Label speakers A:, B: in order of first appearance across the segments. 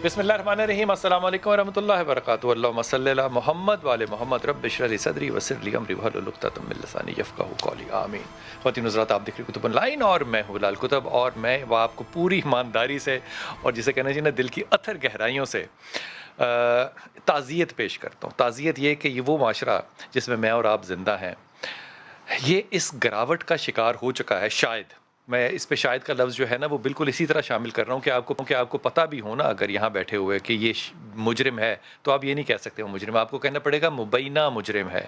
A: بسم اللہ الرحمن الرحیم. السلام علیکم ورحمۃ اللہ وبرکاتہ. اللہم صلی علی محمد وعلی محمد. رب اشرح لی صدری ویسر لی امری واحلل عقدۃ من لسانی یفقہوا قولی. آمین. خواتین حضرات، آپ دیکھ رہے کتب آن لائن اور میں ہوں بلال کتب، اور میں وہ آپ کو پوری ایمانداری سے اور جسے کہنا چاہیے نا دل کی اتھر گہرائیوں سے تعزیت پیش کرتا ہوں. تعزیت یہ کہ یہ وہ معاشرہ جس میں اور آپ زندہ ہیں، یہ اس گراوٹ کا شکار ہو چکا ہے. شاید میں اس پہ شاید کا لفظ جو ہے نا وہ بالکل اسی طرح شامل کر رہا ہوں کہ آپ کو پتہ بھی ہو نا، اگر یہاں بیٹھے ہوئے کہ یہ مجرم ہے، تو آپ یہ نہیں کہہ سکتے وہ مجرم، آپ کو کہنا پڑے گا مبینہ مجرم ہے.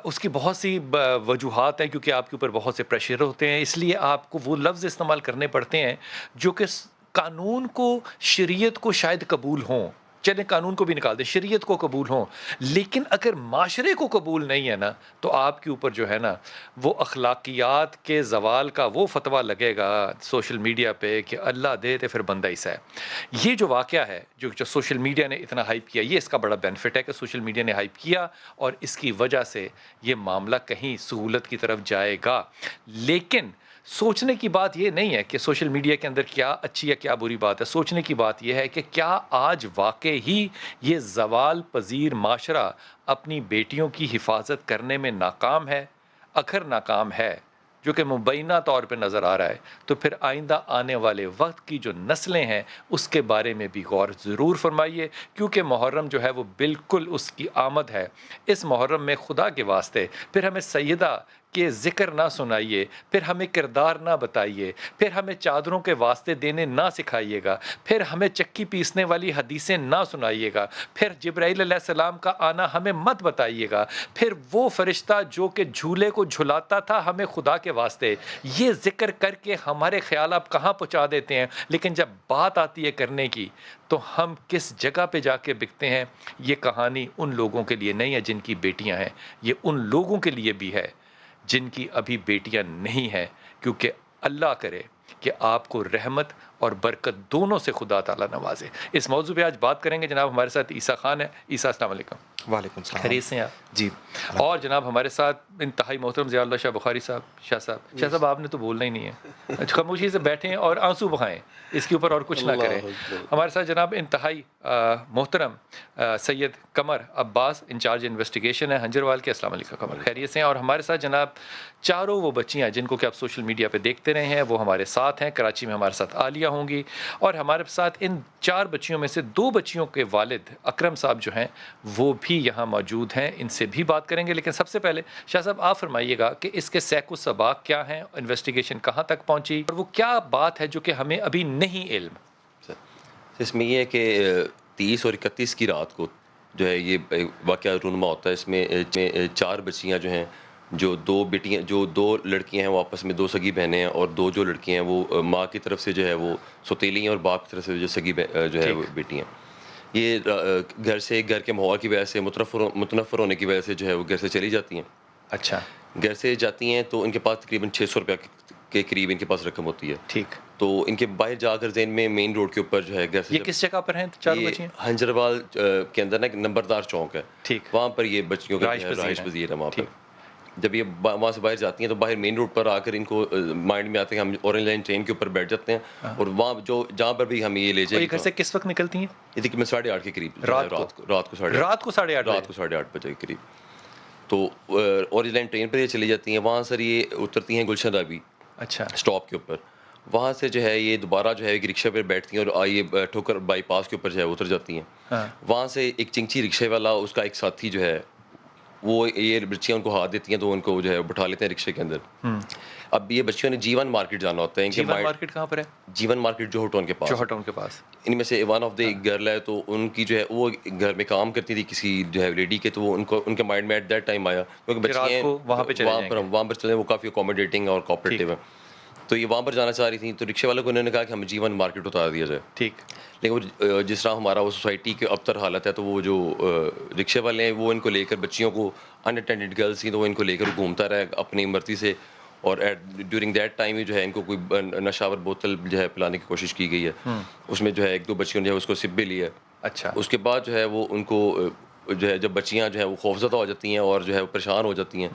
A: اس کی بہت سی وجوہات ہیں، کیونکہ آپ کے اوپر بہت سے پریشر ہوتے ہیں، اس لیے آپ کو وہ لفظ استعمال کرنے پڑتے ہیں جو کہ قانون کو، شریعت کو شاید قبول ہوں. چلیں قانون کو بھی نکال دیں، شریعت کو قبول ہوں، لیکن اگر معاشرے کو قبول نہیں ہے نا، تو آپ کے اوپر جو ہے نا وہ اخلاقیات کے زوال کا وہ فتویٰ لگے گا سوشل میڈیا پہ کہ اللہ دے تے پھر بندہ ایسا ہے. یہ جو واقعہ ہے جو سوشل میڈیا نے اتنا ہائپ کیا، یہ اس کا بڑا بینیفٹ ہے کہ سوشل میڈیا نے ہائپ کیا اور اس کی وجہ سے یہ معاملہ کہیں سہولت کی طرف جائے گا. لیکن سوچنے کی بات یہ نہیں ہے کہ سوشل میڈیا کے اندر کیا اچھی یا کیا بری بات ہے. سوچنے کی بات یہ ہے کہ کیا آج واقعی ہی یہ زوال پذیر معاشرہ اپنی بیٹیوں کی حفاظت کرنے میں ناکام ہے؟ اگر ناکام ہے، جو کہ مبینہ طور پہ نظر آ رہا ہے، تو پھر آئندہ آنے والے وقت کی جو نسلیں ہیں اس کے بارے میں بھی غور ضرور فرمائیے، کیونکہ محرم جو ہے وہ بالکل اس کی آمد ہے. اس محرم میں خدا کے واسطے پھر ہمیں سیدہ کے ذکر نہ سنائیے، پھر ہمیں کردار نہ بتائیے، پھر ہمیں چادروں کے واسطے دینے نہ سکھائیے گا، پھر ہمیں چکی پیسنے والی حدیثیں نہ سنائیے گا، پھر جبرائیل علیہ السلام کا آنا ہمیں مت بتائیے گا، پھر وہ فرشتہ جو کہ جھولے کو جھلاتا تھا ہمیں خدا کے واسطے یہ ذکر کر کے ہمارے خیال آپ کہاں پہنچا دیتے ہیں. لیکن جب بات آتی ہے کرنے کی تو ہم کس جگہ پہ جا کے بکتے ہیں. یہ کہانی ان لوگوں کے لیے نہیں ہے جن کی بیٹیاں ہیں، یہ ان لوگوں کے لیے بھی ہے جن کی ابھی بیٹیاں نہیں ہیں، کیونکہ اللہ کرے کہ آپ کو رحمت اور برکت دونوں سے خدا تعالیٰ نوازے. اس موضوع پہ آج بات کریں گے. جناب ہمارے ساتھ عیسیٰ خان ہے. عیسیٰ السلام علیکم.
B: وعلیکم السلام.
A: خیریت سے ہیں آپ؟
B: جی.
A: اور جناب ہمارے ساتھ انتہائی محترم ضیاء اللہ شاہ بخاری صاحب. شاہ صاحب آپ نے تو بولنا ہی نہیں ہے، خاموشی سے بیٹھیں اور آنسو بہائیں، اس کے اوپر اور کچھ نہ کریں. ہمارے ساتھ جناب انتہائی محترم سید قمر عباس، انچارج انویسٹیگیشن ہے ہنجروال کے. السلام علیکم قمر، خیریت سے ہیں؟ اور ہمارے ساتھ جناب چاروں وہ بچیاں جن کو کہ آپ سوشل میڈیا پہ دیکھتے رہے ہیں، وہ ہمارے ساتھ ہیں. کراچی میں ہمارے ساتھ عالیہ ہوں گی، اور ہمارے ساتھ ان 4 بچیوں میں سے 2 بچیوں کے والد اکرم صاحب جو ہیں وہ بھی یہاں موجود ہیں. ان سے بھی بات کریں گے. لیکن سب سے پہلے شاہ صاحب آپ فرمائیے گا کہ اس کے سیق و سباق کیا ہیں، انویسٹیگیشن کہاں تک پہنچی، اور وہ کیا بات ہے جو کہ ہمیں ابھی نہیں علم.
B: اس میں یہ ہے کہ 30 اور 31 کی رات کو جو ہے یہ واقعہ رونما ہوتا ہے. اس میں 4 بچیاں جو ہیں، جو 2 بیٹیاں، جو 2 لڑکیاں ہیں وہ آپس میں 2 سگی بہنیں ہیں، اور 2 جو لڑکیاں ہیں وہ ماں کی طرف سے جو ہے وہ سوتیلی ہیں، اور باپ کی طرف سے جو سگی جو ہے وہ بیٹی ہیں. یہ گھر کے ماحول کی وجہ سے، متنفر ہونے کی وجہ سے جو ہے وہ گھر سے چلی جاتی ہیں.
A: اچھا.
B: گھر سے جاتی ہیں تو ان کے پاس تقریباً 600 روپیہ کے قریب ان کے پاس رقم ہوتی ہے.
A: ٹھیک.
B: تو ان کے باہر جا کر ذہن میں مین روڈ کے اوپر جو ہے گھر سے،
A: یہ کس جگہ پر ہیں 4 بچیاں؟
B: ہنجروال کے اندر نا ایک نمبردار چوک ہے.
A: ٹھیک.
B: وہاں پر یہ بچیوں کا رہائش پذیر ہے. وہاں پر جب یہ وہاں سے باہر جاتی ہیں تو باہر مین روڈ پر آ کر ان کو مائنڈ میں آتے ہیں ہم اورنج لائن ٹرین کے اوپر بیٹھ جاتے ہیں، اور وہاں جہاں پر بھی ہم یہ لے جائیں.
A: گھر سے کس وقت نکلتی ہیں؟
B: یہ دیکھیے میں 8:30 کے قریب، رات کو 8:30 بجے کے قریب. تو اورنج لائن ٹرین پر یہ چلی جاتی ہیں. وہاں سر یہ اترتی ہیں گلشن رابی
A: اچھا
B: اسٹاپ کے اوپر. وہاں سے جو ہے یہ دوبارہ جو ہے ایک رکشے پہ بیٹھتی ہیں اور یہ ٹھوکر بائی پاس کے اوپر جو ہے اتر جاتی ہیں. وہاں سے ایک چنچی رکشے والا، اس کا ایک ساتھی جو ہے وہ یہ بچیاں ان کو ہاتھ دیتی ہیں تو ان کو جو ہے بٹھا لیتے ہیں رکشے کے اندر. اب یہ بچیوں نے جیون مارکیٹ جانا ہوتا ہے.
A: جیون مارکیٹ کہاں پر ہے؟
B: جیون مارکیٹ جوہر ٹاؤن کے پاس.
A: جوہر ٹاؤن کے پاس.
B: ان میں سے ون آف دی گرل ہے، تو ان کی جو ہے وہ گھر میں کام کرتی تھی کسی جو ہے لیڈی کے، تو وہ ان کے مائنڈ میں ایٹ دیٹ ٹائم آیا کیونکہ بچیاں وہاں پر چلے، وہ کافی اکوموڈیٹنگ اور کوآپریٹیو ہیں. تو یہ وہاں پر جانا چاہ رہی تھیں، تو رکشے والوں کو انہوں نے کہا کہ ہمیں جیون مارکیٹ اتار دیا جائے.
A: ٹھیک.
B: لیکن جس طرح ہمارا وہ سوسائٹی کے ابتر حالت ہے، تو وہ جو رکشے والے ہیں وہ ان کو لے کر، بچیوں کو ان اٹینڈڈ گرلس تھیں تو وہ ان کو لے کر گھومتا رہا اپنی مرضی سے. اور ڈیورنگ دیٹ ٹائم جو ہے ان کو کوئی نشاور بوتل جو ہے پلانے کی کوشش کی گئی ہے. اس میں جو ہے 1-2 بچیوں نے اس کو سپ بھی لیا.
A: اچھا. اس
B: کے بعد جو ہے وہ ان کو جو ہے جب بچیاں جو ہے وہ خوفزدہ ہو جاتی ہیں اور جو ہے وہ پریشان ہو جاتی ہیں،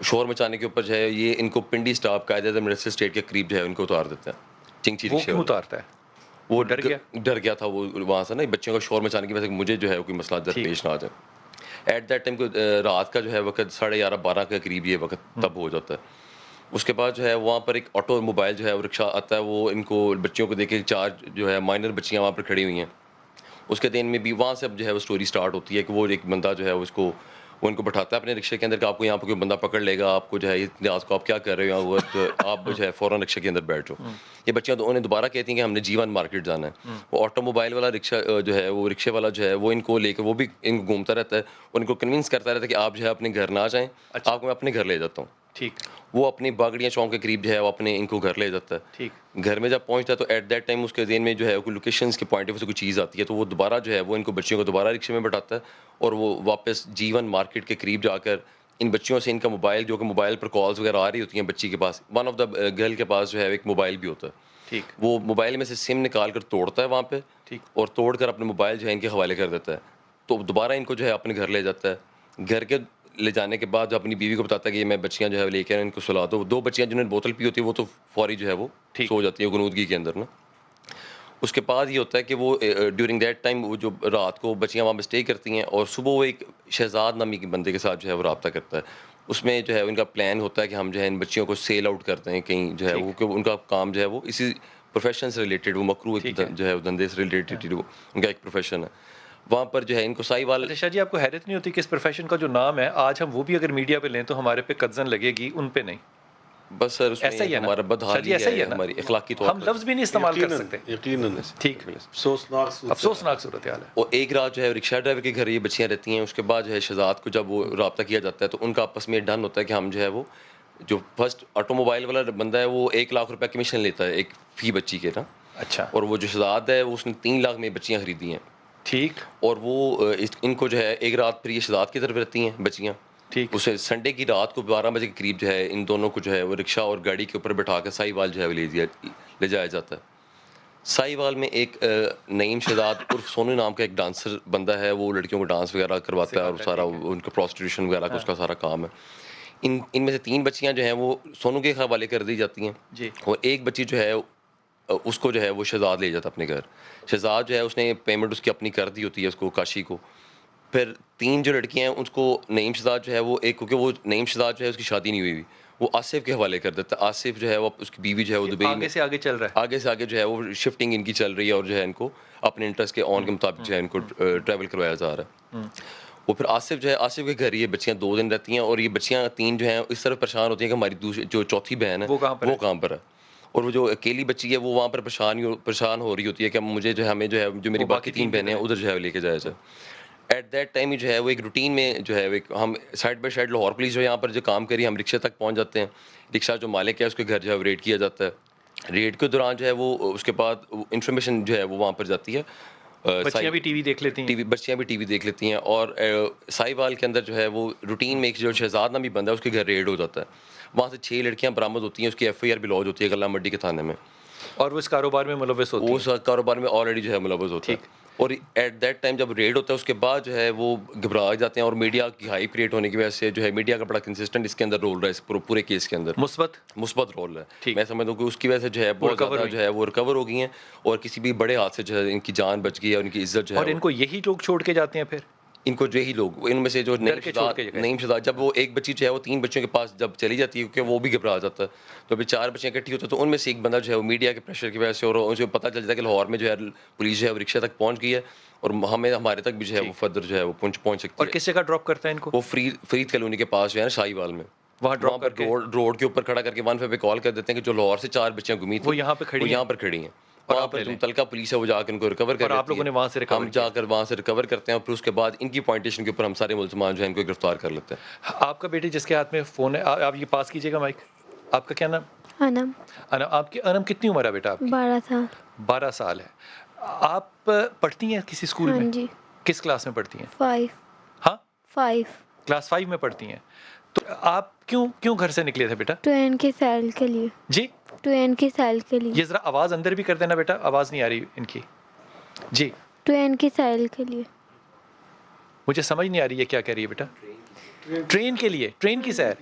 B: شور مچانے کے اوپر جو ہے یہ ان کو Pindi stop Quaid Azam university state کے قریب جو ہے ان کو اتار دیتا ہے. چنگچی رکشے
A: وہ کیوں اتارتا ہے؟
B: وہ
A: ڈر گیا؟
B: ڈر گیا تھا وہ وہاں سے نا بچوں کا شور مچانے کی وجہ سے مجھے جو ہے کوئی مسئلہ درپیش نہ آ جائے. ایٹ دیٹ ٹائم کو رات کا جو ہے وقت 11:30 12 کے قریب یہ وقت تب ہو جاتا ہے. اس کے بعد جو ہے وہاں پر ایک آٹو موبائل جو ہے وہ رکشہ آتا ہے, وہ ان کو بچوں کو دیکھ کے 4 جو ہے مائنر بچیاں وہاں پر کھڑی ہوئی ہیں. اس کے دن میں بھی وہاں سے اب جو ہے وہ اسٹوری اسٹارٹ ہوتی ہے کہ وہ ایک بندہ جو ہے اس کو وہ ان کو بٹھاتا ہے اپنے رکشے کے اندر کہ آپ کو یہاں پہ کوئی بندہ پکڑ لے گا, آپ کو جو ہے اتنے کو آپ کیا کر رہے ہو وہ تو آپ جو ہے فوراً رکشے کے اندر بیٹھ جاؤ. یہ بچیاں تو انہیں دوبارہ کہتی ہیں کہ ہم نے جیون مارکیٹ جانا ہے. وہ آٹو موبائل والا رکشہ جو ہے وہ رکشے والا جو ہے وہ ان کو لے کے وہ بھی ان کو گھومتا رہتا ہے, ان کو کنونس کرتا رہتا ہے کہ آپ جو ہے اپنے گھر نہ آ جائیں, آپ کو میں اپنے گھر لے جاتا ہوں.
A: ٹھیک.
B: وہ اپنی باگڑیاں چوک کے قریب جو ہے وہ اپنے ان کو گھر لے جاتا ہے.
A: ٹھیک.
B: گھر میں جب پہنچتا ہے تو ایٹ دیٹ ٹائم اس کے ذہن میں جو ہے کوئی لوکیشنس کے پوائنٹ آف سے کوئی چیز آتی ہے, تو وہ دوبارہ جو ہے وہ ان کو بچیوں کو دوبارہ رکشے میں بٹھاتا ہے اور وہ واپس جیون مارکیٹ کے قریب جا کر ان بچیوں سے ان کا موبائل جو کہ موبائل پر کالز وغیرہ آ رہی ہوتی ہیں بچی کے پاس, ون آف دا گرل کے پاس جو ہے ایک موبائل بھی ہوتا ہے,
A: ٹھیک.
B: وہ موبائل میں سے سم نکال کر توڑتا ہے وہاں پہ
A: ٹھیک.
B: اور توڑ کر اپنے موبائل جو ہے ان کے حوالے کر دیتا ہے. تو دوبارہ ان کو جو ہے اپنے گھر لے جاتا ہے. گھر کے لے جانے کے بعد جو اپنی بیوی کو بتاتا ہے کہ یہ میں بچیاں جو ہے لے کے ان کو سلا دو. 2 بچیاں جنہوں نے بوتل پی ہوتی ہے وہ تو فوری جو ہے وہ سو جاتی ہیں غنودگی کے اندر نا. اس کے بعد یہ ہوتا ہے کہ وہ ڈیورنگ دیٹ ٹائم وہ جو رات کو بچیاں وہاں پہ اسٹے کرتی ہیں اور صبح وہ ایک شہزاد نامی کے بندے کے ساتھ جو ہے وہ رابطہ کرتا ہے. اس میں جو ہے ان کا پلان ہوتا ہے کہ ہم جو ہے ان بچیوں کو سیل آؤٹ کرتے ہیں کہیں جو ہے وہ کہ ان کا کام جو ہے وہ اسی پروفیشن سے ریلیٹڈ, وہ مکرو جو ہے دھندے سے ریلیٹڈ ان کا ایک پروفیشن ہے. وہاں پر جو ہے ان کو سائی وال.
A: اچھا شاہ جی, آپ کو حیرت نہیں ہوتی کہ اس پروفیشن کا جو نام ہے آج ہم وہ بھی اگر میڈیا پہ لیں تو ہمارے پہ قدزن لگے گی, ان پہ نہیں؟
B: بس سر اس
A: ایسا
B: میں
A: ہی ہے نا
B: ہمارا بدحالی
A: ایسا ہی
B: ہے
A: ہے نا,
B: ہماری اخلاقی طور
A: ہم
B: پر.
A: لفظ بھی نہیں استعمال کر سکتے.
C: یقیناً
A: ٹھیک. افسوسناک صورتحال ہے.
B: اور ایک رات جو ہے رکشہ ڈرائیور کے گھر یہ بچیاں رہتی ہیں. اس کے بعد جو ہے شہزاد کو جب وہ رابطہ کیا جاتا ہے تو ان کا آپس میں ڈن ہوتا ہے کہ ہم جو ہے وہ جو فرسٹ آٹو موبائل والا بندہ ہے وہ 1 لاکھ روپے کمیشن لیتا ہے ایک فی بچی کے نا.
A: اچھا.
B: اور وہ جو شہزاد ہے اس نے 3 لاکھ میں بچیاں خریدی ہیں.
A: ٹھیک.
B: اور وہ ان کو جو ہے ایک رات پھر یہ شہزاد کی طرف رہتی ہیں بچیاں.
A: ٹھیک.
B: اسے سنڈے کی رات کو 12 بجے کے قریب جو ہے ان دونوں کو جو ہے وہ رکشہ اور گاڑی کے اوپر بٹھا کے سائی وال جو ہے لے جایا جاتا ہے. سائی وال میں ایک نعیم شہزاد عرف سونو نام کا ایک ڈانسر بندہ ہے, وہ لڑکیوں کو ڈانس وغیرہ کرواتا ہے اور سارا ان کا پروسٹیٹیوشن وغیرہ کا اس کا سارا کام ہے. ان میں سے 3 بچیاں جو ہیں وہ سونو کے حوالے کر دی جاتی ہیں
A: جی.
B: اور ایک بچی جو ہے اس کو جو ہے وہ شہزاد لے جاتا اپنے گھر. شہزاد جو ہے اس نے پیمنٹ اس کی اپنی کر دی ہوتی ہے اس کو کاشی کو. پھر 3 جو لڑکیاں ہیں اس کو نعیم شہزاد جو ہے وہ ایک, کیونکہ وہ نعیم شہزاد جو ہے اس کی شادی نہیں ہوئی, وہ آصف کے حوالے کر دیتا ہے. آصف جو ہے وہ اس کی بیوی جو ہے وہ دبئی میں
A: آگے سے آگے چل رہا ہے.
B: آگے سے آگے جو ہے وہ شفٹنگ ان کی چل رہی ہے اور جو ہے ان کو اپنے انٹرسٹ کے آن کے مطابق جو ہے ان کو ٹریول کروایا جا رہا ہے. وہ پھر آصف جو ہے آصف کے گھر یہ بچیاں 2 دن رہتی ہیں اور یہ بچیاں 3 جو ہیں اس طرح پریشان ہوتی ہیں کہ ہماری جو چوتھی بہن ہے وہ کہاں پر ہے. اور وہ جو اکیلی بچی ہے وہ وہاں پر پریشان ہو رہی ہوتی ہے کہ مجھے جو ہے ہمیں جو ہے جو میری باقی 3 بہنیں ہیں ادھر جو ہے لے کے جایا جائے. ایٹ دیٹ ٹائم جو ہے وہ ایک روٹین میں جو ہے ہم side by side Lahore police جو یہاں پر جو کام کری ہم رکشے تک پہنچ جاتے ہیں. رکشہ جو مالک ہے اس کے گھر جو ہے ریڈ کیا جاتا ہے. ریڈ کے دوران جو ہے وہ اس کے بعد انفارمیشن جو ہے وہ وہاں پر جاتی ہے.
A: بچیاں بھی ٹی وی دیکھ لیتی ہیں.
B: بچیاں بھی ٹی وی دیکھ لیتی ہیں. اور سائی وال کے اندر جو ہے وہ روٹین میں ایک جو شہزاد نامی بندہ ہے اس کے گھر ریڈ ہو جاتا ہے. وہاں سے 6 لڑکیاں برآمد ہوتی ہیں. اس کی ایف آئی آر بھی لodge ہوتی ہے غلہ منڈی کے تھانے میں.
A: اور وہ اس کاروبار میں ملوث ہوتی ہیں.
B: اس کاروبار میں آلریڈی جو ہے ملوث ہوتا ہے. اور ایٹ دیٹ ٹائم جب ریڈ ہوتا ہے اس کے بعد جو ہے وہ گھبرا جاتے ہیں. اور میڈیا کی ہائی کریٹ ہونے کی وجہ سے جو ہے میڈیا کا بڑا کنسسٹنٹ اس کے اندر رول رہا ہے اس پورے کیس کے اندر. مثبت رول ہے. میں سمجھتا ہوں کہ اس کی وجہ سے جو ہے بہت زیادہ جو ہے وہ ریکور ہو گئی ہیں اور کسی بھی بڑے حادثے جو ہے ان کی جان بچ گئی ہے اور ان کی عزت جو ہے.
A: اور ان کو یہی لوگ چھوڑ کے جاتے ہیں. پھر
B: ان کو جو ہی لوگ ان میں سے جو نعیم شہزاد جب وہ ایک بچی جو ہے وہ 3 بچوں کے پاس جب چلی جاتی ہے کیونکہ وہ بھی گھبرا جاتا ہے. تو ابھی 4 بچیاں اکٹھی ہوتی ہیں تو ان میں سے ایک بندہ جو ہے وہ میڈیا کے پریشر کی وجہ سے اور اسے پتہ چل جاتا ہے کہ لاہور میں جو ہے پولیس جو ہے وہ رکشے تک پہنچ گئی ہے اور ہمارے تک بھی جو ہے وہ فردر جو ہے وہ پہنچ سکتی ہے.
A: اور کس جگہ ڈراپ کرتا ہے ان کو؟
B: وہ فرید کالونی کے پاس جو ہے نا شاہی وال میں
A: وہاں ڈراپ کر کے
B: روڈ کے اوپر کھڑا کر کے 1 پہ کال کر دیتے ہیں کہ جو لاہور سے 4 بچیاں گمی تھیں
A: وہ یہاں پر کھڑی ہیں.
B: وہاں پر جو متعلقہ پولیس ہے وہ جا کے ان کو ریکور کر
A: آپ لوگوں نے وہاں سے
B: ہم جا کر وہاں سے ریکور کرتے ہیں اور پھر اس کے بعد ان کی پوائنٹیشن کے اوپر ہم سارے ملزمان جو ہیں ان کو گرفتار کر لیتے ہیں.
A: آپ کا بیٹے جس کے ہاتھ میں فون ہے آپ یہ پاس کیجیے گا مائک. آپ کا کیا نام؟
D: انم.
A: آپ کی انم کتنی عمر ہے بیٹا آپ کی؟
D: 12 سال.
A: 12 سال ہے. آپ پڑھتی ہیں کسی اسکول میں؟
D: ہاں جی.
A: کس کلاس میں پڑھتی ہیں؟
D: 5.
A: ہاں
D: 5.
A: کلاس 5 میں پڑھتی ہیں. تو آپ کیوں گھر سے نکلے تھے بیٹا؟
D: ٹوین کے سیل کے لیے.
A: جی
D: ٹوین کے سیل کے لیے.
A: یہ ذرا آواز اندر بھی کر دینا بیٹا, آواز نہیں آ رہی ان کی. جی
D: ٹوین کے سیل کے لیے.
A: مجھے سمجھ نہیں آ رہی ہے کیا کہہ رہی ہے بیٹا. ٹرین کے لیے, ٹرین کی سیر.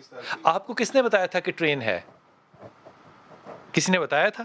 A: آپ کو کس نے بتایا تھا کہ ٹرین ہے؟ کسی نے بتایا تھا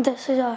E: 10,000।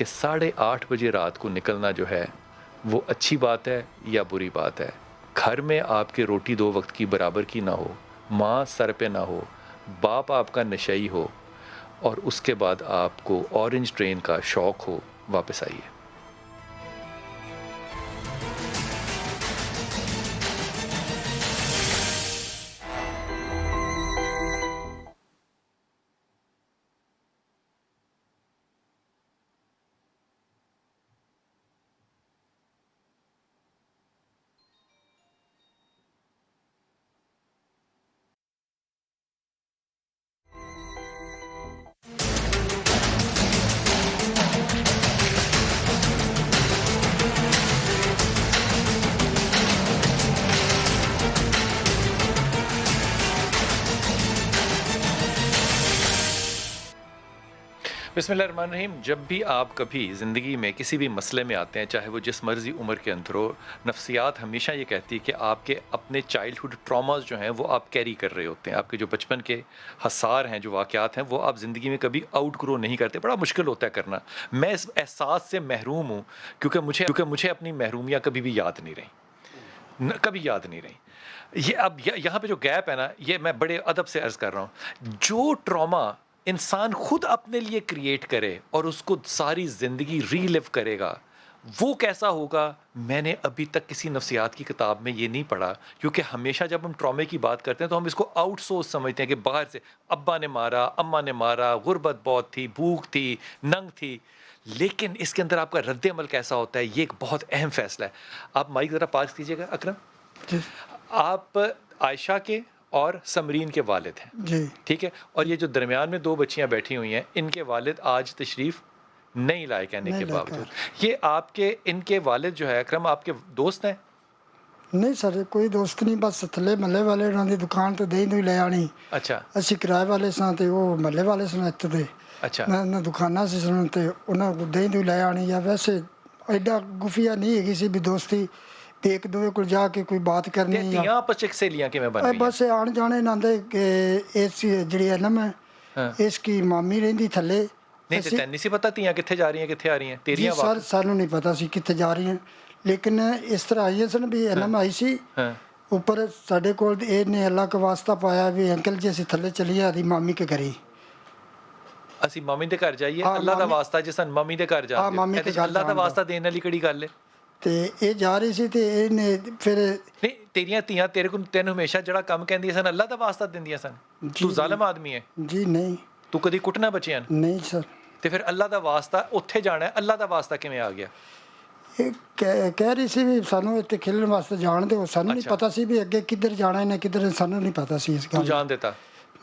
A: کہ 8:30 بجے رات کو نکلنا جو ہے وہ اچھی بات ہے یا بری بات ہے. گھر میں آپ کے روٹی 2 وقت کی برابر کی نہ ہو, ماں سر پہ نہ ہو, باپ آپ کا نشئی ہو, اور اس کے بعد آپ کو اورنج ٹرین کا شوق ہو, واپس آئیے. بسم اللہ الرحمن الرحیم. جب بھی آپ کبھی زندگی میں کسی بھی مسئلے میں آتے ہیں, چاہے وہ جس مرضی عمر کے اندر ہو, نفسیات ہمیشہ یہ کہتی ہے کہ آپ کے اپنے چائلڈہڈ ٹراماز جو ہیں وہ آپ کیری کر رہے ہوتے ہیں. آپ کے جو بچپن کے حصار ہیں, جو واقعات ہیں, وہ آپ زندگی میں کبھی آؤٹ گرو نہیں کرتے. بڑا مشکل ہوتا ہے کرنا. میں اس احساس سے محروم ہوں کیونکہ مجھے اپنی محرومیاں کبھی بھی یاد نہیں رہیں, کبھی یاد نہیں رہیں. یہ اب یہاں پہ جو گیپ ہے نا, یہ میں بڑے ادب سے عرض کر رہا ہوں. جو ٹراما انسان خود اپنے لیے کریٹ کرے اور اس کو ساری زندگی ری لیو کرے گا, وہ کیسا ہوگا. میں نے ابھی تک کسی نفسیات کی کتاب میں یہ نہیں پڑھا, کیونکہ ہمیشہ جب ہم ٹرامے کی بات کرتے ہیں تو ہم اس کو آؤٹ سورس سمجھتے ہیں کہ باہر سے ابا نے مارا, اماں نے مارا, غربت بہت تھی, بھوک تھی, ننگ تھی. لیکن اس کے اندر آپ کا رد عمل کیسا ہوتا ہے, یہ ایک بہت اہم فیصلہ ہے. آپ مائک ذرا پاس کیجیے گا اکرم. آپ عائشہ کے اور سمرین کے والد ہیں,
F: جی
A: ٹھیک ہے, اور یہ جو درمیان میں 2 بچیاں بیٹھی ہوئی ہیں, ان کے والد آج تشریف نہیں لائے کہنے کے باوجود. یہ آپ کے ان کے والد جو ہے اکرم, آپ کے دوست ہیں؟
F: نہیں سر, کوئی دوست نہیں, بس تھلے محلے والے انہوں دی دکان تو دہی دوئی لے آنی.
A: اچھا
F: اسی کرائے والے ساں تے وہ محلے والے سن اتنے دے
A: اچھا
F: نہ دکاناں سے سن تے انہوں کو دہی دوئی لے آنی. یا ویسے ایڈا گفیا نہیں ہے کسی بھی دوستی بھی ایک دوے کو جا کے کوئی بات کرنی.
A: تیاں آپس چک سہیلیاں کیویں بن گئی ہیں؟
F: بس آن جانے نہ دے کہ اس جڑی ہے نا میں اس کی مامی رہندی تھلے.
A: نہیں تے تینوں نہیں سی پتہ تیاں کتھے جا رہی ہیں کتھے آ رہی ہیں
F: جی
A: تیریاں
F: سر سانوں نہیں پتا سی کتنے جا رہی ہیں, لیکن اس طرح آئی سن بھی انم آئی سی اوپر ساڈے کول. یہ نے اللہ کا واسطہ پایا بھی انکل جی اسی تھلے چلیے آدھی مامی کے گھر ہی.
A: اسی مامی دے گھر جائیے,
F: ہاں,
A: اللہ دا
F: مامی-
A: واسطہ جسن مامی دے گھر
F: ہاں, مامی
A: جاندے
F: کے گھر
A: اللہ دا
F: جان دا.
A: واسطہ دین والی کڑی گل ہے.
F: تے یہ جا رہی سی تے یہ نے پھر
A: نہیں تیریاں تیاں تیرے کو تینوں ہمیشہ جڑا کم کہندیاں سن اللہ دا واسطہ دیندیاں سن.
F: جی
A: تو ظالم آدمی ہے,
F: جی نہیں
A: تو کدی کٹنا بچیاں
F: نہیں سر.
A: تے پھر اللہ دا واسطہ اوتھے جانا ہے, اللہ دا واسطہ کیویں آ گیا؟
F: یہ کہہ رہی سی بھی سانوں اتنے کھیلن واسطے جان دو. سانوں نہیں
A: اچھا.
F: پتا سی بھی اگے کدھر جانا ہے نہ کدھر, سانوں نہیں پتا سی اس
A: تو
F: گل.
A: جان دیتا.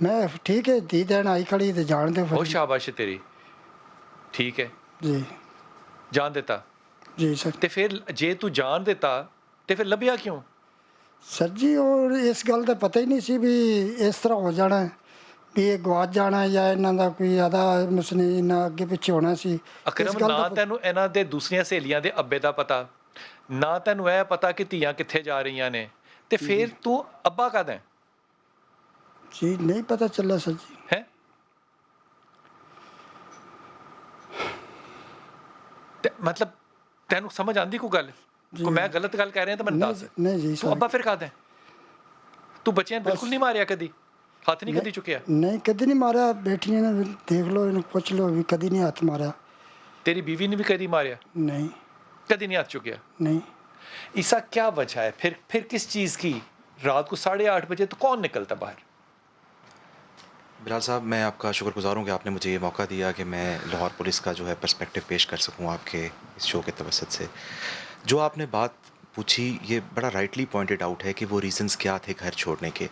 F: میں ٹھیک ہے دھی دین آئی کھڑی تے جان دو
A: بہت
F: پھر.
A: شاباش ہے تیری, ٹھیک ہے
F: جی
A: جان دیتا.
F: جی سر.
A: تے پھر جے تو جان دیتا تے پھر لبیا کیوں؟
F: سر جی اور اس گل کا پتہ ہی نہیں سی بھی اس طرح ہو جانا ہے بھی یہ گواچ جانا ہے یا انہوں کا کوئی زیادہ مسنی نہ اگے پیچھے ہونا سی.
A: اکرم نہ تینوں انہاں دے دوسریاں سہیلیاں دے ابے دا پتا, نہ تینوں اے پتا کہ تیاں کتھے جا رہیاں نے, تے پھر تو ابا کد ہے
F: جی نہیں پتہ چلا سر جی.
A: ہیں؟ مطلب تینوں سمجھ آندی کو گل کو میں غلط گل کہہ رہے ہیں تو میں دس.
F: نہیں جی
A: تو ابا پھر کد ہے؟ تو بچیاں بالکل نہیں ماریا کدی, ہاتھ نہیں کدی چکیا؟
F: نہیں کدی نہیں مارا. بیٹھیاں نے دیکھ لو انہوں پوچھ لو بھی کدی نہیں ہاتھ مارا.
A: تیری بیوی نے بھی کدی ماریا؟
F: نہیں
A: کدی نہیں ہاتھ چکیا.
F: نہیں
A: ایسا کیا وجہ ہے پھر کس چیز کی؟ رات کو 8:30 بجے تو کون نکلتا باہر؟
G: بلال صاحب میں آپ کا شکر گزار ہوں کہ آپ نے مجھے یہ موقع دیا کہ میں لاہور پولیس کا جو ہے پرسپیکٹیو پیش کر سکوں آپ کے اس شو کے توسط سے. جو آپ نے بات پوچھی یہ بڑا رائٹلی پوائنٹڈ آؤٹ ہے کہ وہ ریزنز کیا تھے گھر چھوڑنے کے.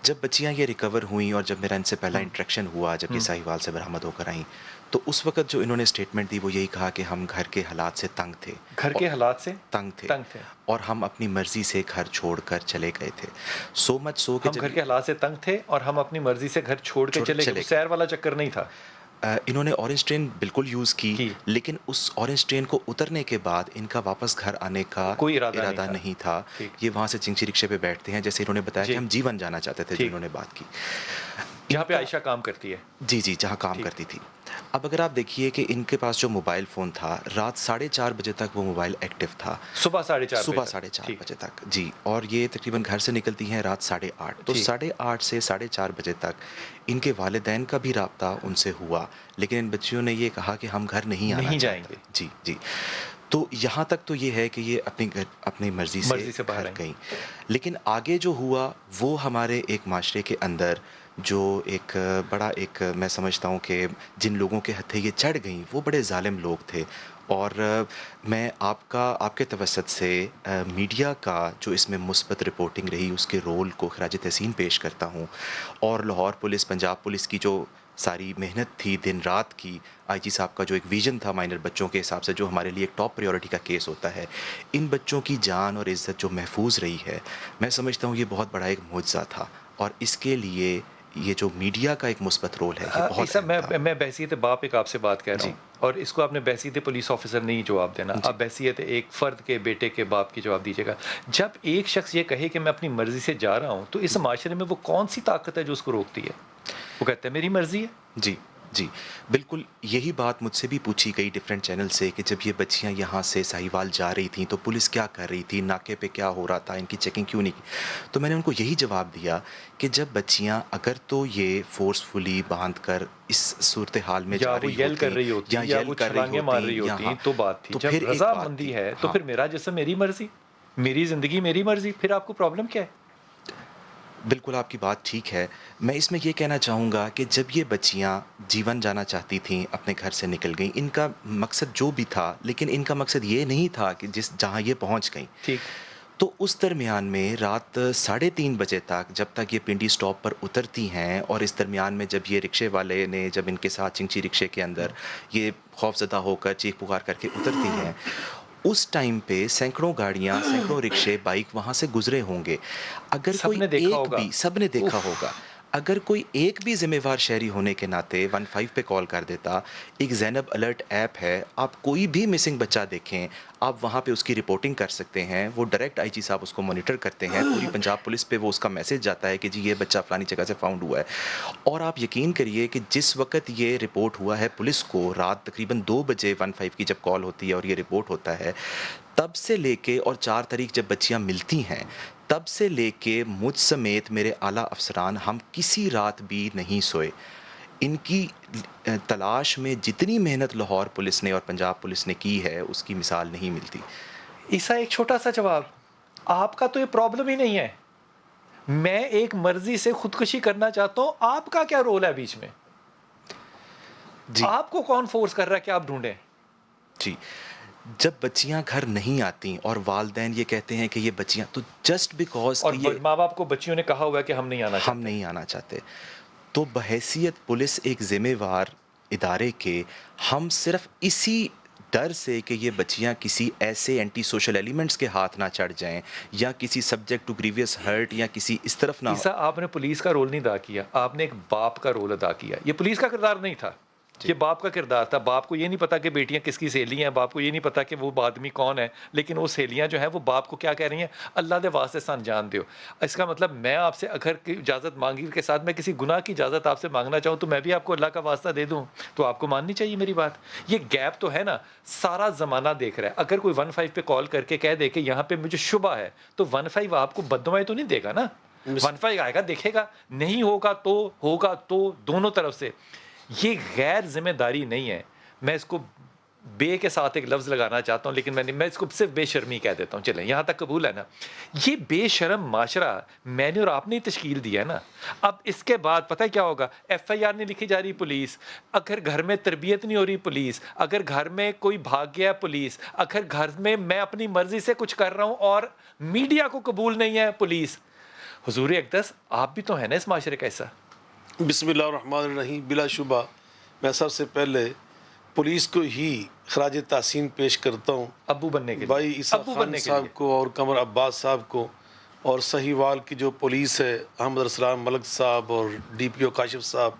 G: جب بچیاں یہ ریکور ہوئیں اور جب میرا ان سے پہلا انٹریکشن ہوا جب یہ ساہیوال سے برآمد ہو کر آئیں, تو اس وقت جو انہوں نے اسٹیٹمنٹ دی وہ یہی کہا کہ ہم گھر کے حالات سے تنگ تھے.
A: گھر کے حالات سے
G: تنگ تھے
A: تھے
G: اور ہم اپنی مرضی سے گھر چھوڑ کر چلے گئے تھے. سو مچ سو کہ
A: ہم گھر کے حالات سے تنگ تھے اور ہم اپنی مرضی سے گھر چھوڑ کے چلے گئے. سیر والا چکر نہیں تھا.
G: انہوں نے اورنج ٹرین بالکل یوز کی, لیکن اس اورنج ٹرین کو اترنے کے بعد ان کا واپس گھر آنے کا
A: کوئی
G: ارادہ نہیں تھا. یہ وہاں سے چنگچی رکشے پہ بیٹھتے ہیں جیسے انہوں نے بتایا کہ ہم جیون جانا چاہتے تھے, جو انہوں نے بات کی
A: جہاں پہ عائشہ کام کرتی ہے.
G: جی جی جہاں کام کرتی تھی. اب اگر آپ دیکھیے کہ ان کے پاس جو موبائل فون تھا رات 4:30 بجے تک وہ موبائل ایکٹیو تھا،
A: صبح 4:30
G: صبح 4:30 بجے تک جی، اور یہ تقریباً گھر سے نکلتی ہیں رات 8:30، تو 8:30 سے 4:30 بجے تک ان کے والدین کا بھی رابطہ ان سے ہوا، لیکن ان بچیوں نے یہ کہا کہ ہم گھر نہیں آنا
A: جائیں
G: چاہتے۔
A: گے۔
G: جی جی، تو یہاں تک تو یہ ہے کہ یہ اپنی مرضی سے
A: باہر
G: گھر
A: آئیں۔
G: گئیں، لیکن آگے جو ہوا وہ ہمارے ایک معاشرے کے اندر جو ایک بڑا ایک میں سمجھتا ہوں کہ جن لوگوں کے ہتھے یہ چڑھ گئیں وہ بڑے ظالم لوگ تھے، اور میں آپ کے توسط سے میڈیا کا جو اس میں مثبت رپورٹنگ رہی اس کے رول کو خراج تحسین پیش کرتا ہوں، اور لاہور پولیس، پنجاب پولیس کی جو ساری محنت تھی دن رات کی، آئی جی صاحب کا جو ایک ویژن تھا مائنر بچوں کے حساب سے جو ہمارے لیے ایک ٹاپ پریورٹی کا کیس ہوتا ہے، ان بچوں کی جان اور عزت جو محفوظ رہی ہے، میں سمجھتا ہوں یہ بہت بڑا ایک معجزہ تھا، اور اس کے لیے یہ جو میڈیا کا ایک مثبت رول ہے یہ بہت
A: عیسیٰ،
G: اہم تھا۔
A: میں بحثیت باپ ایک آپ سے بات کہہ رہا
G: جی
A: ہوں، اور اس کو آپ نے بحثیت پولیس آفیسر نہیں جواب دینا،
G: جی۔
A: آپ بحثیت ایک فرد کے بیٹے کے باپ کی جواب دیجیے گا۔ جب ایک شخص یہ کہے کہ میں اپنی مرضی سے جا رہا ہوں تو اس معاشرے میں وہ کون سی طاقت ہے جو اس کو روکتی ہے؟ وہ کہتے ہیں میری مرضی ہے۔
G: جی جی، بالکل یہی بات مجھ سے بھی پوچھی گئی ڈفرینٹ چینل سے کہ جب یہ بچیاں یہاں سے ساہیوال جا رہی تھیں تو پولیس کیا کر رہی تھی، ناکے پہ کیا ہو رہا تھا، ان کی چیکنگ کیوں نہیں کی؟ تو میں نے ان کو یہی جواب دیا کہ جب بچیاں اگر تو یہ فورسفلی باندھ کر اس صورتحال میں
A: یا
G: جا
A: وہ
G: رہی
A: یل
G: ہوتی
A: کر رہی ہوتی
G: یا
A: یا
G: یل
A: وہ
G: کر رہی
A: چھلانگیں مار رہی
G: ہوتی
A: ہوتی
G: یہاں،
A: تو بات تھی۔
G: تو
A: جب
G: پھر ایک
A: رضا
G: بات
A: مندی
G: تھی،
A: ہے تو
G: ہاں،
A: پھر میرا جسم میری مرضی، میری زندگی میری مرضی، پھر آپ کو پرابلم کیا ہے؟
G: بالکل آپ کی بات ٹھیک ہے۔ میں اس میں یہ کہنا چاہوں گا کہ جب یہ بچیاں جیون جانا چاہتی تھیں اپنے گھر سے نکل گئیں، ان کا مقصد جو بھی تھا، لیکن ان کا مقصد یہ نہیں تھا کہ جہاں یہ پہنچ گئیں،
A: ٹھیک۔
G: تو اس درمیان میں رات 3:30 بجے تک جب تک یہ پنڈی سٹاپ پر اترتی ہیں، اور اس درمیان میں جب یہ رکشے والے نے جب ان کے ساتھ چنگچی رکشے کے اندر یہ خوفزدہ ہو کر چیخ پکار کر کے اترتی ہیں، اس ٹائم پہ سینکڑوں گاڑیاں، سینکڑوں رکشے، بائک وہاں سے گزرے ہوں گے، اگر
A: سب
G: کوئی
A: نے دیکھا
G: ایک
A: ہوگا۔
G: بھی، سب نے دیکھا ہوگا، اگر کوئی ایک بھی ذمہ وار شہری ہونے کے ناطے 15 پہ کال کر دیتا، ایک زینب الرٹ ایپ ہے، آپ کوئی بھی مسنگ بچہ دیکھیں، آپ وہاں پہ اس کی رپورٹنگ کر سکتے ہیں، وہ ڈائریکٹ آئی جی صاحب اس کو مانیٹر کرتے ہیں، پوری پنجاب پولیس پہ وہ اس کا میسج جاتا ہے کہ جی یہ بچہ فلانی جگہ سے فاؤنڈ ہوا ہے، اور آپ یقین کریے کہ جس وقت یہ رپورٹ ہوا ہے پولیس کو، رات تقریباً 2 بجے 15 کی جب کال ہوتی ہے اور یہ رپورٹ ہوتا ہے، تب سے لے کے اور 4 تاریخ جب بچیاں ملتی ہیں تب سے لے کے مجھ سمیت میرے اعلیٰ افسران ہم کسی رات بھی نہیں سوئے، ان کی تلاش میں جتنی محنت لاہور پولیس نے اور پنجاب پولیس نے کی ہے اس کی مثال نہیں ملتی۔
A: عیسیٰ، ایک چھوٹا سا جواب، آپ کا تو یہ پرابلم ہی نہیں ہے، میں ایک مرضی سے خودکشی کرنا چاہتا ہوں، آپ کا کیا رول ہے بیچ میں؟
G: جی
A: آپ کو کون فورس کر رہا ہے کہ آپ ڈھونڈیں؟
G: جی، جب بچیاں گھر نہیں آتی اور والدین یہ کہتے ہیں کہ یہ بچیاں، تو جسٹ بیکاز
A: اور
G: کہ یہ
A: ماں باپ کو بچیوں نے کہا ہوا ہے کہ ہم نہیں آنا چاہتے،
G: ہم نہیں آنا چاہتے، تو بحیثیت پولیس ایک ذمہ وار ادارے کے، ہم صرف اسی ڈر سے کہ یہ بچیاں کسی ایسے اینٹی سوشل ایلیمنٹس کے ہاتھ نہ چڑھ جائیں یا کسی سبجیکٹ ٹو گریویس ہرٹ یا کسی اس طرف نہ،
A: عیسیٰ، آپ نے پولیس کا رول نہیں ادا کیا، آپ نے ایک باپ کا رول ادا کیا، یہ پولیس کا کردار نہیں تھا، یہ باپ کا کردار تھا۔ باپ کو یہ نہیں پتا کہ بیٹیاں کس کی سہیلی ہیں، باپ کو یہ نہیں پتا کہ وہ آدمی کون ہے، لیکن وہ سہیلیاں جو ہیں وہ باپ کو کیا کہہ رہی ہیں، اللہ دے واسطے سان جان دیو۔ اس کا مطلب میں آپ سے اگر اجازت مانگی کے ساتھ میں کسی گناہ کی اجازت آپ سے مانگنا چاہوں تو میں بھی آپ کو اللہ کا واسطہ دے دوں، تو آپ کو ماننی چاہیے میری بات۔ یہ گیپ تو ہے نا، سارا زمانہ دیکھ رہا ہے۔ اگر کوئی 15 پہ کال کر کے کہہ دے کہ یہاں پہ مجھے شبہ ہے تو 15 آپ کو بددعائیں تو نہیں دے گا نا، 15 آئے گا، دیکھے گا، نہیں ہوگا تو دونوں طرف سے۔ یہ غیر ذمہ داری نہیں ہے، میں اس کو بے کے ساتھ ایک لفظ لگانا چاہتا ہوں لیکن میں اس کو صرف بے شرمی کہہ دیتا ہوں، چلیں یہاں تک قبول ہے نا۔ یہ بے شرم معاشرہ میں نے اور آپ نے تشکیل دیا ہے نا۔ اب اس کے بعد پتہ ہے کیا ہوگا، ایف آئی آر نہیں لکھی جا رہی پولیس، اگر گھر میں تربیت نہیں ہو رہی پولیس، اگر گھر میں کوئی بھاگ گیا پولیس، اگر گھر میں اپنی مرضی سے کچھ کر رہا ہوں اور میڈیا کو قبول نہیں ہے پولیس، حضور اقدس آپ بھی تو ہیں نا اس معاشرے کا حصہ۔
C: بسم اللہ الرحمن الرحیم، بلا شبہ میں سب سے پہلے پولیس کو ہی خراج تحسین پیش کرتا ہوں،
A: ابو بننے کے لیے،
C: بھائی عیسیٰ
A: ابو
C: خان
A: بننے کے
C: صاحب
A: لیے۔
C: کو اور قمر عباس صاحب کو، اور سہیوال کی جو پولیس ہے، احمد ارسلان ملک صاحب اور ڈی پی او کاشف صاحب،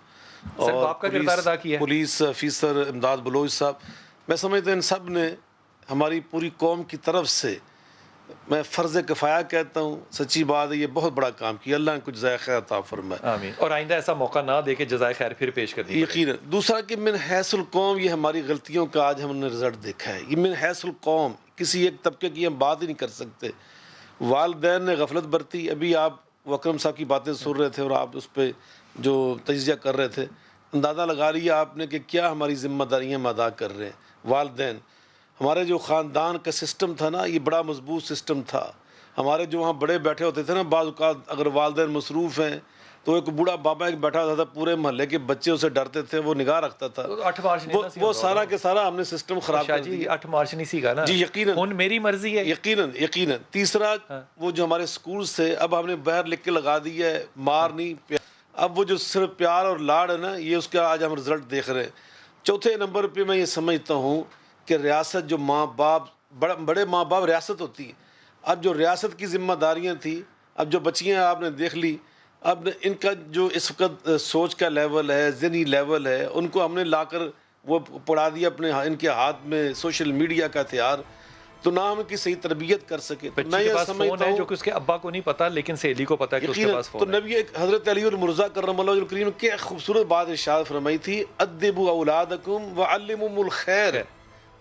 A: سر
C: اور
A: باپ کا کردار ادا کیا ہے۔
C: پولیس افیسر امداد بلوچ صاحب، میں سمجھتا ہوں ان سب نے ہماری پوری قوم کی طرف سے میں فرض کفایہ کہتا ہوں، سچی بات ہے، یہ بہت بڑا کام کیا، اللہ نے کچھ ذائقہ خیر عطا فرمائے.
A: آمین. اور آئندہ ایسا موقع نہ دے کہ جزائے خیر پھر پیش کر دی.
C: یقیناً. دوسرا کہ من حیث القوم، یہ ہماری غلطیوں کا آج ہم نے رزلٹ دیکھا ہے. یہ من حیث القوم، کسی ایک طبقے کی ہم بات ہی نہیں کر سکتے. والدین نے غفلت برتی. ابھی آپ اکرم صاحب کی باتیں سن رہے تھے اور آپ اس پہ جو تجزیہ کر رہے تھے، اندازہ لگا لیا آپ نے کہ کیا ہماری ذمہ داریاں ہم ادا کر رہے ہیں. والدین، ہمارے جو خاندان کا سسٹم تھا نا، یہ بڑا مضبوط سسٹم تھا. ہمارے جو وہاں بڑے بیٹھے ہوتے تھے نا، بعض اوقات اگر والدین مصروف ہیں تو ایک بوڑھا بابا ایک بیٹھا ہوتا تھا، پورے محلے کے بچے اسے ڈرتے تھے، وہ نگاہ رکھتا تھا.
A: 8 مارچ
C: وہ سارا کے سارا ہم نے سسٹم خراب کر
A: جی
C: دیا.
A: 8 مارچ نہیں سیکھا نا.
C: جی یقیناً.
A: ہن میری مرضی ہے.
C: یقیناً. تیسرا، وہ جو ہمارے سکول سے اب ہم نے باہر لکھ کے لگا دی ہے، مار نہیں پیار. اب وہ جو صرف پیار اور لاڑ ہے نا، یہ اس کا آج ہم رزلٹ دیکھ رہے ہیں. چوتھے نمبر پہ میں یہ سمجھتا ہوں کہ ریاست، جو ماں باپ، بڑے ماں باپ ریاست ہوتی ہے. اب جو ریاست کی ذمہ داریاں تھیں، اب جو بچیاں آپ نے دیکھ لی، اب ان کا جو اس وقت سوچ کا لیول ہے، ذہنی لیول ہے، ان کو ہم نے لا کر وہ پڑھا دیا اپنے ان کے ہاتھ میں سوشل میڈیا کا ہتھیار، تو نہ ہم ان کی صحیح تربیت کر سکے.
A: بچے
C: میں
A: کے
C: یہ
A: پاس فون
C: سمجھتا
A: ہے
C: ہوں
A: جو کہ اس کے ابا کو نہیں پتا، لیکن سہیلی کو پتا ہے کہ اس کے
C: یقیناً.
A: پاس
C: تو
A: فون ہے.
C: نبی حضرت علی المرضی کرم اللہ وجہ الکریم کی ایک خوبصورت بات ارشاد فرمائی تھی، ادبوا اولادکم وعلموہم الخیر.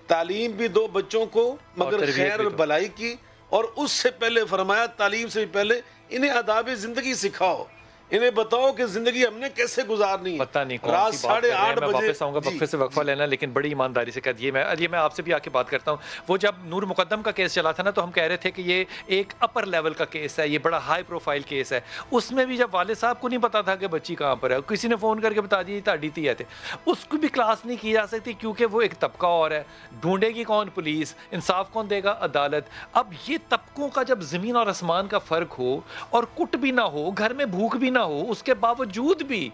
C: تعلیم بھی دو بچوں کو، مگر
A: تربیت
C: خیر
A: بھی
C: اور
A: دو.
C: بھلائی کی. اور اس سے پہلے فرمایا تعلیم سے پہلے انہیں آداب زندگی سکھاؤ، انہیں بتاؤ کہ زندگی ہم نے کیسے گزارنی ہے.
A: پتہ نہیں کون
C: رات
A: سی بات کر رہے ہیں.
C: 8:30
A: میں
C: بجے
A: واپس آؤں گا وقفے سے وقفہ لینا، لیکن بڑی ایمانداری سے کہہ یہ میں آپ سے بھی آ کے بات کرتا ہوں. وہ جب نور مقدم کا کیس چلا تھا نا، تو ہم کہہ رہے تھے کہ یہ ایک اپر لیول کا کیس ہے، یہ بڑا ہائی پروفائل کیس ہے. اس میں بھی جب والد صاحب کو نہیں پتا تھا کہ بچی کہاں پر ہے، کسی نے فون کر کے بتا دیا تاڑی تھی تھے، اس کو بھی کلاس نہیں کی جا سکتی، کیونکہ وہ ایک طبقہ اور ہے. ڈھونڈے گی کون پولیس؟ انصاف کون دے گا؟ عدالت. اب یہ طبقوں کا جب زمین اور آسمان کا فرق ہو، اور کٹ بھی نہ ہو، گھر میں بھوک بھی نہ ہو، اس کے باوجود بھی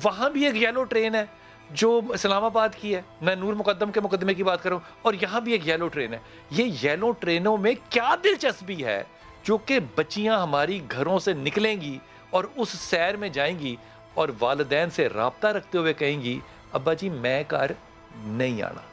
A: وہاں بھی ایک یلو ٹرین ہے جو اسلام آباد کی ہے. میں نور مقدم کے مقدمے کی بات کروں، اور یہاں بھی ایک یلو ٹرین ہے. یہ یلو ٹرینوں میں کیا دلچسپی ہے جو کہ بچیاں ہماری گھروں سے نکلیں گی اور اس سیر میں جائیں گی اور والدین سے رابطہ رکھتے ہوئے کہیں گی ابا جی میں گھر نہیں آنا.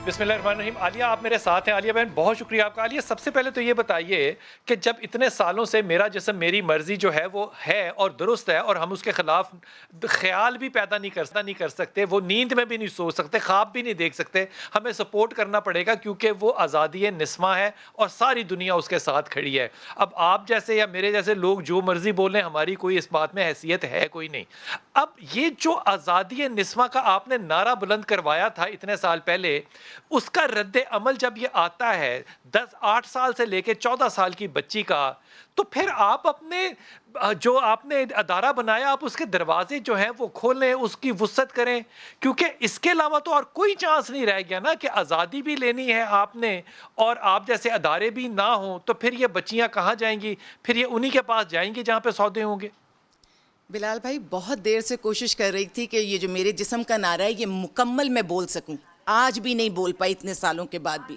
A: بسم اللہ الرحمن الرحیم. عالیہ آپ میرے ساتھ ہیں. عالیہ بہن بہت شکریہ آپ کا. عالیہ سب سے پہلے تو یہ بتائیے کہ جب اتنے سالوں سے میرا جسم میری مرضی جو ہے وہ ہے اور درست ہے، اور ہم اس کے خلاف خیال بھی پیدا نہیں کر سکتے، وہ نیند میں بھی نہیں سو سکتے، خواب بھی نہیں دیکھ سکتے، ہمیں سپورٹ کرنا پڑے گا کیونکہ وہ آزادی نسواں ہے اور ساری دنیا اس کے ساتھ کھڑی ہے. اب آپ جیسے یا میرے جیسے لوگ جو مرضی بولیں، ہماری کوئی اس بات میں حیثیت ہے کوئی نہیں. اب یہ جو آزادی نسواں کا آپ نے نعرہ بلند کروایا تھا اتنے سال پہلے، اس کا رد عمل جب یہ آتا ہے 8 سال سے لے کے 14 سال کی بچی کا، تو پھر آپ اپنے جو آپ نے ادارہ بنایا، آپ اس کے دروازے جو ہیں وہ کھولیں، اس کی وسعت کریں، کیونکہ اس کے علاوہ تو اور کوئی چانس نہیں رہ گیا نا کہ آزادی بھی لینی ہے آپ نے اور آپ جیسے ادارے بھی نہ ہوں. تو پھر یہ بچیاں کہاں جائیں گی؟ پھر یہ انہی کے پاس جائیں گی جہاں پہ سودے ہوں گے.
H: بلال بھائی بہت دیر سے کوشش کر رہی تھی کہ یہ جو میرے جسم کا نعرہ ہے یہ مکمل میں بول سکوں، آج بھی نہیں بول پائی اتنے سالوں کے بعد بھی.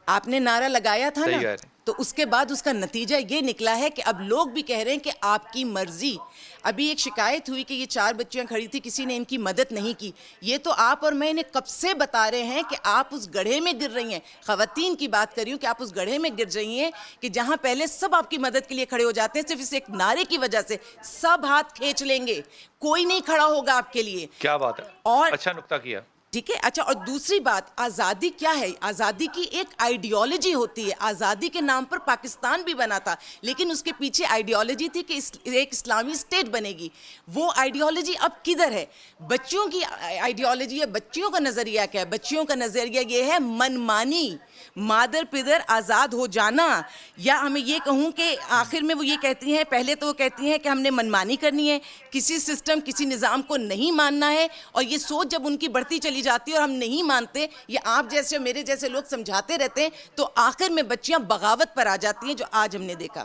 H: آپ نے نعرہ لگایا تھا نا، تو اس کے بعد اس کا نتیجہ یہ نکلا ہے کہ اب لوگ بھی کہہ رہے ہیں کہ آپ کی مرضی. ابھی ایک شکایت ہوئی کہ یہ 4 بچیاں کھڑی تھی، کسی نے ان کی مدد نہیں کی. یہ تو آپ اور میں انہیں کب سے بتا رہے ہیں کہ آپ اس گڑھے میں گر رہی ہیں. خواتین کی بات کر رہی ہوں کہ آپ اس گڑھے میں گر رہی ہیں کہ جہاں پہلے سب آپ کی مدد کے لیے کھڑے ہو جاتے ہیں، صرف اس ایک نعرے کی وجہ سے سب ہاتھ کھینچ لیں گے، کوئی نہیں کھڑا ہوگا آپ کے لیے.
A: کیا بات ہے،
H: اور
A: اچھا نکتہ کیا.
H: ٹھیک ہے. اچھا، اور دوسری بات، آزادی کیا ہے؟ آزادی کی ایک آئیڈیالوجی ہوتی ہے. آزادی کے نام پر پاکستان بھی بنا تھا، لیکن اس کے پیچھے آئیڈیالوجی تھی کہ ایک اسلامی اسٹیٹ بنے گی. وہ آئیڈیالوجی اب کدھر ہے؟ بچیوں کی آئیڈیالوجی ہے. بچیوں کا نظریہ کیا ہے؟ بچیوں کا نظریہ یہ ہے منمانی، مادر پدر آزاد ہو جانا. یا ہمیں یہ کہوں کہ آخر میں وہ یہ کہتی ہیں، پہلے تو وہ کہتی ہیں کہ ہم نے منمانی کرنی ہے، کسی سسٹم کسی نظام کو نہیں ماننا ہے. اور یہ سوچ جب ان کی بڑھتی چلی جاتی ہے اور ہم نہیں مانتے، یہ آپ جیسے میرے جیسے لوگ سمجھاتے رہتے ہیں، تو آخر میں بچیاں بغاوت پر آ جاتی ہیں، جو آج ہم نے دیکھا.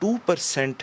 G: 2%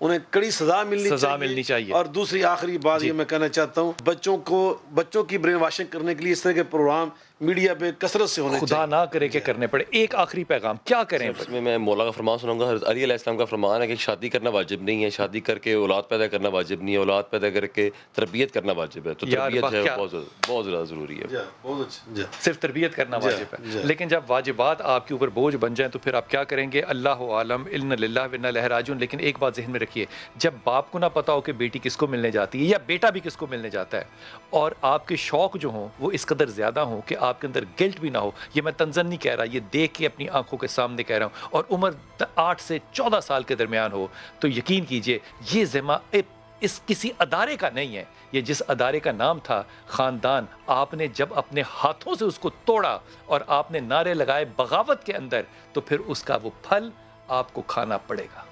C: انہیں کڑی سزا
A: ملنی چاہیے۔
C: اور دوسری آخری بات یہ میں کہنا چاہتا ہوں، بچوں کی برین واشنگ کرنے کے لیے اس طرح کے پروگرام میڈیا پہ کثرت سے ہونے چاہیے،
A: خدا نہ کرے کہ کرنے پڑے۔ ایک آخری پیغام کیا کریں؟
B: اس میں مولا کا فرمان سنوں گا۔ حضرت علی علیہ السلام کا فرمان ہے کہ شادی کرنا واجب نہیں ہے، شادی کر کے اولاد پیدا کرنا واجب نہیں ہے، اولاد پیدا کر کے تربیت کرنا واجب ہے۔ تو تربیت ہے بہت زیادہ ضروری ہے،
C: بہت اچھا۔
A: صرف تربیت کرنا واجب ہے، لیکن جب واجبات آپ کے اوپر بوجھ بن جائیں تو پھر آپ کیا کریں گے؟ اللہ عالم، انا للہ و انا الیہ راجعون۔ لیکن ایک بات ذہن میں رکھیے، جب باپ کو نہ پتا ہو کہ بیٹی کس کو ملنے جاتی ہے یا بیٹا بھی کس کو ملنے جاتا ہے، اور آپ کے شوق جو ہوں وہ اس قدر زیادہ ہوں کہ آپ کے اندر گلٹ بھی نہ ہو، یہ میں تنزن نہیں کہہ رہا، یہ دیکھ کے اپنی آنکھوں کے سامنے کہہ رہا ہوں، اور عمر 8 سے 14 سال کے درمیان ہو، تو یقین کیجئے یہ ذمہ اس کسی ادارے کا نہیں ہے، یہ جس ادارے کا نام تھا خاندان، آپ نے جب اپنے ہاتھوں سے اس کو توڑا اور آپ نے نعرے لگائے بغاوت کے اندر، تو پھر اس کا وہ پھل آپ کو کھانا پڑے گا۔